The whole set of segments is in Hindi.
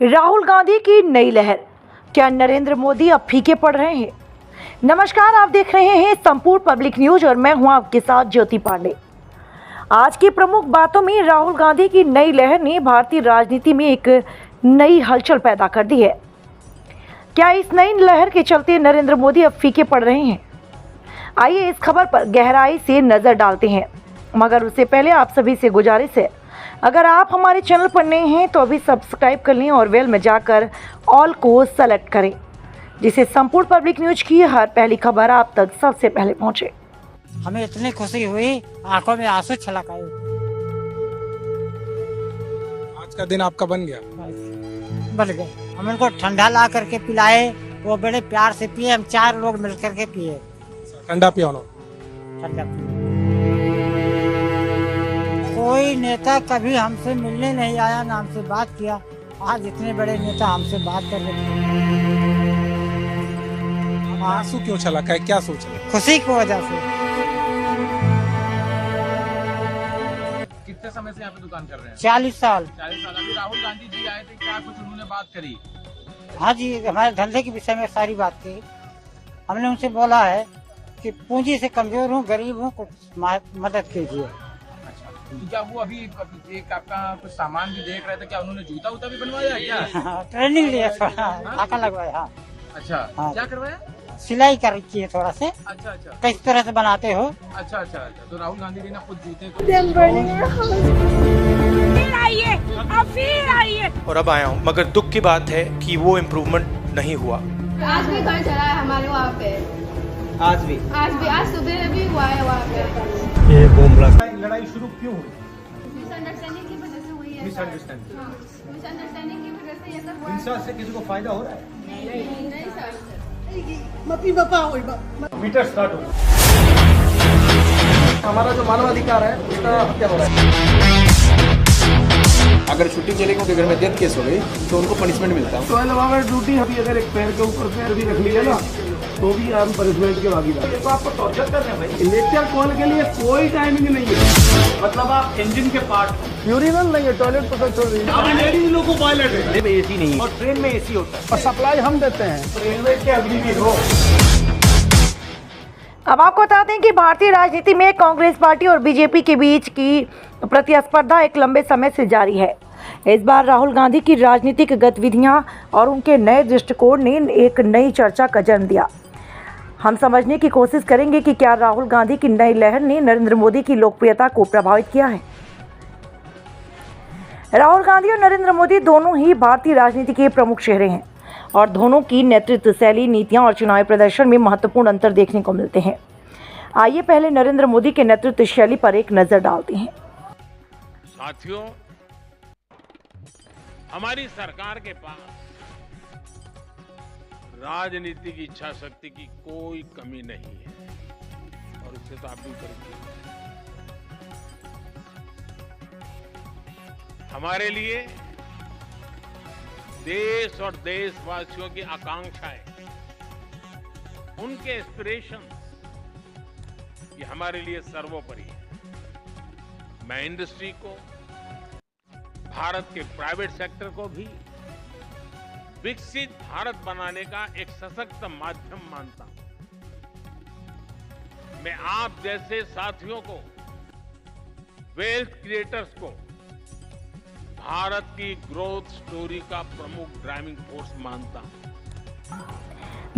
राहुल गांधी की नई लहर, क्या नरेंद्र मोदी अब फीके पड़ रहे हैं? नमस्कार, आप देख रहे हैं संपूर्ण पब्लिक न्यूज और मैं हूं आपके साथ ज्योति पांडे। आज की प्रमुख बातों में राहुल गांधी की नई लहर ने भारतीय राजनीति में एक नई हलचल पैदा कर दी है। क्या इस नई लहर के चलते नरेंद्र मोदी अब फीके पड़ रहे हैं? आइए इस खबर पर गहराई से नजर डालते हैं, मगर उससे पहले आप सभी से गुजारिश है, अगर आप हमारे चैनल पर नए हैं तो अभी सब्सक्राइब कर लें और बेल में जाकर ऑल को सेलेक्ट करें, जिससे संपूर्ण पब्लिक न्यूज की हर पहली खबर आप तक सबसे पहले पहुंचे। हमें इतनी खुशी हुई, आंखों में आंसू छलक आए। आज का दिन आपका बन गया। बन गए। हम उनको ठंडा ला करके पिलाए, वो बड़े प्यार से पिए, हम 4 लोग मिल करके पिए। ठंडा पिया उन्होंने। ठंडा पिए। कोई नेता कभी हमसे मिलने नहीं आया, ना हमसे बात किया। आज इतने बड़े नेता हमसे बात कर रहे हैं। आंसू क्यों छलक है, क्या सोच रहे? खुशी की वजह से। कितने समय से यहाँ पे दुकान कर रहे हैं? 40 साल। 40 साल। अभी राहुल गांधी जी आए थे, क्या कुछ उन्होंने बात करी? हाँ जी, हमारे धंधे के विषय में सारी बात की। हमने उनसे बोला है कि पूंजी से कमजोर हूँ, गरीब हूँ, कुछ मदद कीजिए। अच्छा, तो क्या वो अभी एक आपका कुछ सामान भी देख रहे थे, क्या उन्होंने जूता उता भी बनवाया क्या? ट्रेनिंग लिया, थोड़ा धागा लगवाया। हाँ। अच्छा, हाँ। क्या करवाया? सिलाई कर रखी है थोड़ा से। अच्छा अच्छा, किस तरह से बनाते हो? अच्छा अच्छा अच्छा। तो राहुल गांधी जी ने खुद जूते और अब आया हूँ, मगर दुख की बात है कि वो इम्प्रूवमेंट नहीं हुआ। आज भी घर चला है हमारे वहाँ पे। आज सुबह भी हुआ है वहाँ पे। ये बम ब्लास्ट लड़ाई शुरू क्यों हुई? मिसअंडरस्टैंडिंग की वजह से हुई है। मिसअंडरस्टैंडिंग। हाँ, मिसअंडरस्टैंडिंग की वजह से ये सब हुआ है। हिंसा से किसी को फायदा हो रहा है? नहीं सर। मीटर स्टार्ट हो। हमारा जो मानवाधिकार है उसका हत्या हो रहा है। अगर छुट्टी चलेगी उनके घर में डेथ केस हो गई तो उनको पनिशमेंट मिलता है। तो अगर ड्यूटी अभी अगर एक पैर के ऊपर पैर भी रख लिया ना तो भी हम पनिशमेंट के भागीदार। तो आपको टॉर्चर कर रहे हैं भाई। इलेक्ट्रिक कॉल के लिए कोई टाइमिंग नहीं है। मतलब आप इंजन के पार्ट यूरिनल नहीं है, टॉयलेट पर छोड़ रही है। अब लेडीज लोग को टॉयलेट है, एसी नहीं है और ट्रेन में एसी होता है और सप्लाई हम देते हैं। रेलवे के अग्निवीर हो। अब आपको बताते हैं कि भारतीय राजनीति में कांग्रेस पार्टी और बीजेपी के बीच की प्रतिस्पर्धा एक लंबे समय से जारी है। इस बार राहुल गांधी की राजनीतिक गतिविधियां और उनके नए दृष्टिकोण ने एक नई चर्चा का जन्म दिया। हम समझने की कोशिश करेंगे कि क्या राहुल गांधी की नई लहर ने नरेंद्र मोदी की लोकप्रियता को प्रभावित किया है। राहुल गांधी और नरेंद्र मोदी दोनों ही भारतीय राजनीति के प्रमुख चेहरे हैं और दोनों की नेतृत्व शैली, नीतियां और चुनावी प्रदर्शन में महत्वपूर्ण अंतर देखने को मिलते हैं। आइए पहले नरेंद्र मोदी के नेतृत्व शैली पर एक नजर डालते हैं। साथियों, हमारी सरकार के पास राजनीतिक इच्छा शक्ति की कोई कमी नहीं है और इससे तो आप भी करेंगे। हमारे लिए देश और देशवासियों की आकांक्षाएं, उनके एस्पिरेशन, ये हमारे लिए सर्वोपरि है। मैं इंडस्ट्री को, भारत के प्राइवेट सेक्टर को भी विकसित भारत बनाने का एक सशक्त माध्यम मानता हूं। मैं आप जैसे साथियों को, वेल्थ क्रिएटर्स को भारत की ग्रोथ स्टोरी का प्रमुख ड्राइविंग फोर्स मानता हूं।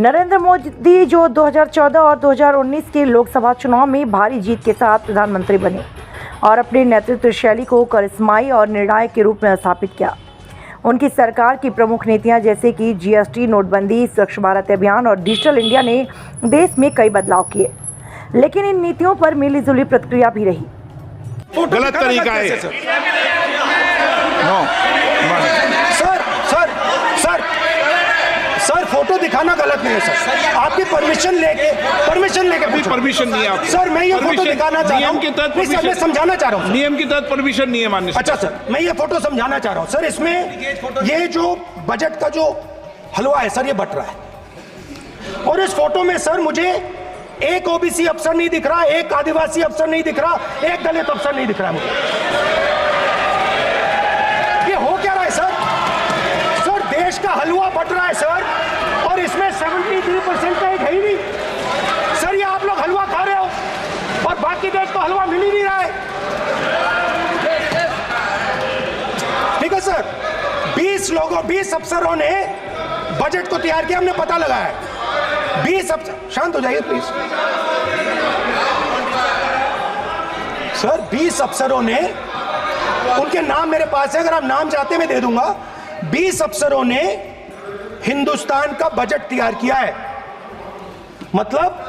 नरेंद्र मोदी जो 2014 और 2019 के लोकसभा चुनाव में भारी जीत के साथ प्रधानमंत्री बने और अपने नेतृत्व शैली को करिश्माई और निर्णायक के रूप में स्थापित किया। उनकी सरकार की प्रमुख नीतियां जैसे कि जीएसटी, नोटबंदी, स्वच्छ भारत अभियान और डिजिटल इंडिया ने देश में कई बदलाव किए, लेकिन इन नीतियों पर मिलीजुली प्रतिक्रिया भी रही। गलत तरीका है। सर फोटो दिखाना गलत नहीं है सर। आपकी परमिशन लेके परमिशन नहीं है आपको। सर मैं ये फोटो दिखाना चाह रहा हूं। नियम के तहत मैं समझाना चाह रहा हूं। नियम के तहत परमिशन नहीं है माननीय। अच्छा सर, मैं ये फोटो समझाना चाह रहा हूं। सर इसमें ये जो बजट का जो हलवा है सर, ये बट रहा है और इस फोटो में सर मुझे एक ओबीसी अफसर नहीं दिख रहा, एक आदिवासी अफसर नहीं दिख रहा, एक दलित अफसर नहीं दिख रहा मुझे। ये हो क्या रहा है सर? 73% का एक है ही नहीं। सर ये आप लोग हलवा खा रहे हो और बाकी देश को हलवा मिल ही नहीं रहा है। ठीक है सर, 20 अफसरों ने बजट को तैयार किया, हमने पता लगाया है। 20 अफसर, शांत हो जाइए प्लीज सर। 20 अफसरों ने, उनके नाम मेरे पास है, अगर आप नाम चाहते मैं दे दूंगा। 20 अफसरों ने हिंदुस्तान का बजट तैयार किया है। मतलब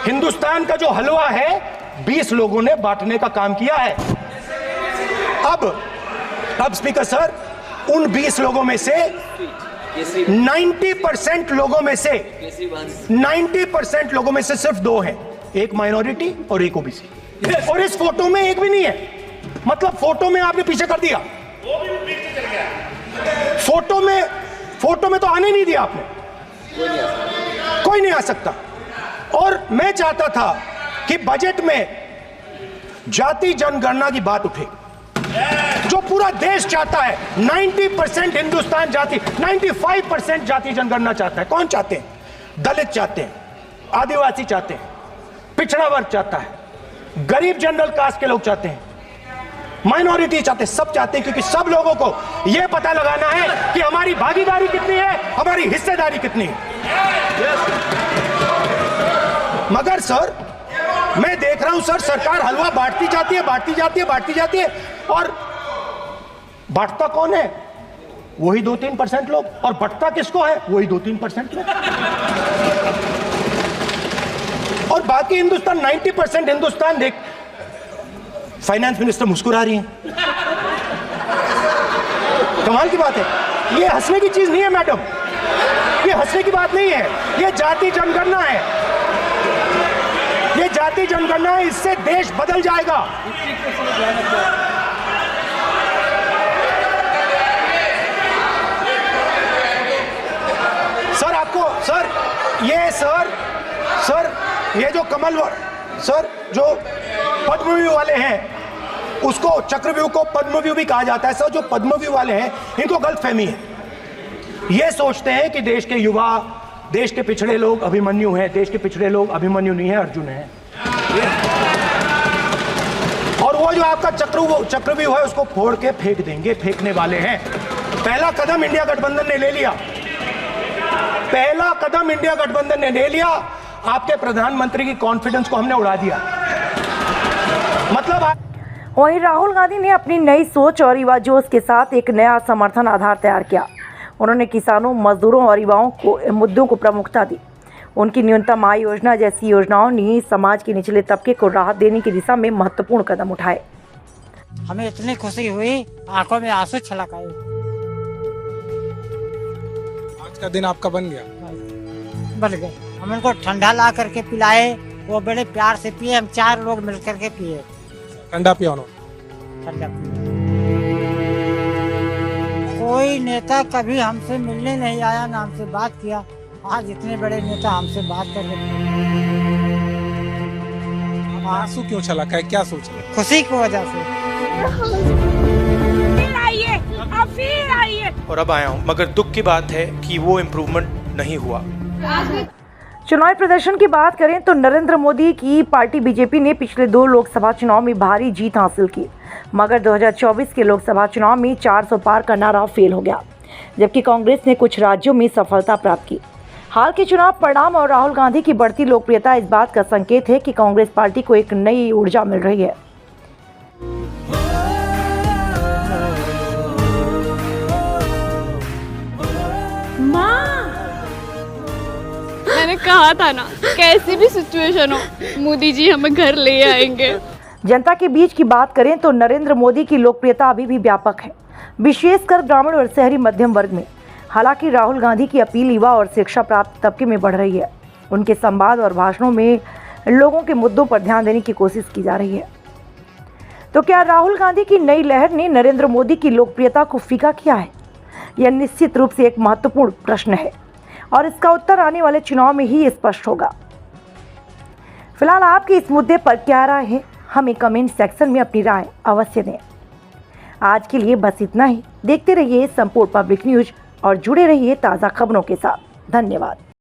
हिंदुस्तान का जो हलवा है 20 लोगों ने बांटने का काम किया है। अब स्पीकर सर, उन 20 लोगों में से 90% लोगों में से 90% लोगों में से सिर्फ 2 हैं, एक माइनॉरिटी और एक ओबीसी। और इस फोटो में एक भी नहीं है। मतलब फोटो में आपने पीछे कर दिया, फोटो में तो आने नहीं दिया आपने, कोई नहीं आ सकता। और मैं चाहता था कि बजट में जाति जनगणना की बात उठे, जो पूरा देश चाहता है। 90% हिंदुस्तान जाति, 95% जाति जनगणना चाहता है। कौन चाहते हैं? दलित चाहते हैं, आदिवासी चाहते हैं, पिछड़ा वर्ग चाहता है, गरीब जनरल कास्ट के लोग चाहते हैं, माइनॉरिटी चाहते हैं, सब चाहते हैं, क्योंकि सब लोगों को यह पता लगाना है कि हमारी भागीदारी कितनी है, हमारी हिस्सेदारी कितनी है। मगर सर मैं देख रहा हूं सर, सरकार हलवा बांटती जाती है, और बांटता कौन है? वही 2-3% लोग, और बंटता किसको है? वही 2-3% लोग। और बाकी हिंदुस्तान, 90% हिंदुस्तान देख। फाइनेंस मिनिस्टर मुस्कुरा रही हैं। कमाल की बात है। ये हंसने की चीज नहीं है मैडम, ये हंसने की बात नहीं है, ये जाति जनगणना है, ये जाति जनगणना है। इससे देश बदल जाएगा। सर आपको सर ये जो सर जो पद्मव्यूह वाले हैं, उसको चक्रव्यूह को पद्मव्यूह भी कहा जाता है। सर जो पद्मव्यूह वाले हैं, इनको गलतफहमी है। ये सोचते हैं कि देश के युवा, देश के पिछड़े लोग अभिमन्यु हैं। देश के पिछड़े लोग अभिमन्यु नहीं है, अर्जुन है। और वो जो आपका चक्रव्यूह है, उसको फोड़ के फेंक देंगे, फेंकने वाले हैं। पहला कदम इंडिया गठबंधन ने ले लिया, आपके प्रधानमंत्री की कॉन्फिडेंस को हमने उड़ा दिया। मतलब वहीं राहुल गांधी ने अपनी नई सोच और युवा जोश के साथ एक नया समर्थन आधार तैयार किया। उन्होंने किसानों, मजदूरों और युवाओं को मुद्दों को प्रमुखता दी। उनकी न्यूनतम आय योजना जैसी योजनाओं ने समाज के निचले तबके को राहत देने की दिशा में महत्वपूर्ण कदम उठाए। हमें इतनी खुशी हुई, आंखों में आंसू छलक आए। आज का दिन आपका बन गया। बन गए। हम उनको ठंडा ला करके पिलाए, वो बड़े प्यार से पिए, हम 4 लोग मिल करके पिए। ठंडा पिया ठंडा पिए। कोई नेता कभी हमसे मिलने नहीं आया, ना हमसे बात किया। आज इतने बड़े नेता हमसे बात कर रहे हैं। आंसू क्यों छलका है, क्या सोच रहे? खुशी की वजह से। फिर आइए। और अब आया हूँ, मगर दुख की बात है कि वो इम्प्रूवमेंट नहीं हुआ। चुनावी प्रदर्शन की बात करें तो नरेंद्र मोदी की पार्टी बीजेपी ने पिछले 2 लोकसभा चुनाव में भारी जीत हासिल की, मगर 2024 के लोकसभा चुनाव में 400 पार का नारा फेल हो गया, जबकि कांग्रेस ने कुछ राज्यों में सफलता प्राप्त की। हाल के चुनाव परिणाम और राहुल गांधी की बढ़ती लोकप्रियता इस बात का संकेत है कि कांग्रेस पार्टी को एक नई ऊर्जा मिल रही है। मैंने कहा था ना, कैसी भी सिचुएशन हो मोदी जी हमें घर ले आएंगे। जनता के बीच की बात करें तो नरेंद्र मोदी की लोकप्रियता अभी भी व्यापक है, विशेषकर ग्रामीण और शहरी मध्यम वर्ग में। हालांकि राहुल गांधी की अपील युवा और शिक्षा प्राप्त तबके में बढ़ रही है। उनके संवाद और भाषणों में लोगों के मुद्दों पर ध्यान देने की कोशिश की जा रही है। तो क्या राहुल गांधी की नई लहर ने नरेंद्र मोदी की लोकप्रियता को फीका किया है? यह निश्चित रूप से एक महत्वपूर्ण प्रश्न है और इसका उत्तर आने वाले चुनाव में ही स्पष्ट होगा। फिलहाल आपकी इस मुद्दे पर क्या राय है, हमें कमेंट सेक्शन में अपनी राय अवश्य दें। आज के लिए बस इतना ही। देखते रहिए संपूर्ण पब्लिक न्यूज और जुड़े रहिए ताज़ा खबरों के साथ। धन्यवाद।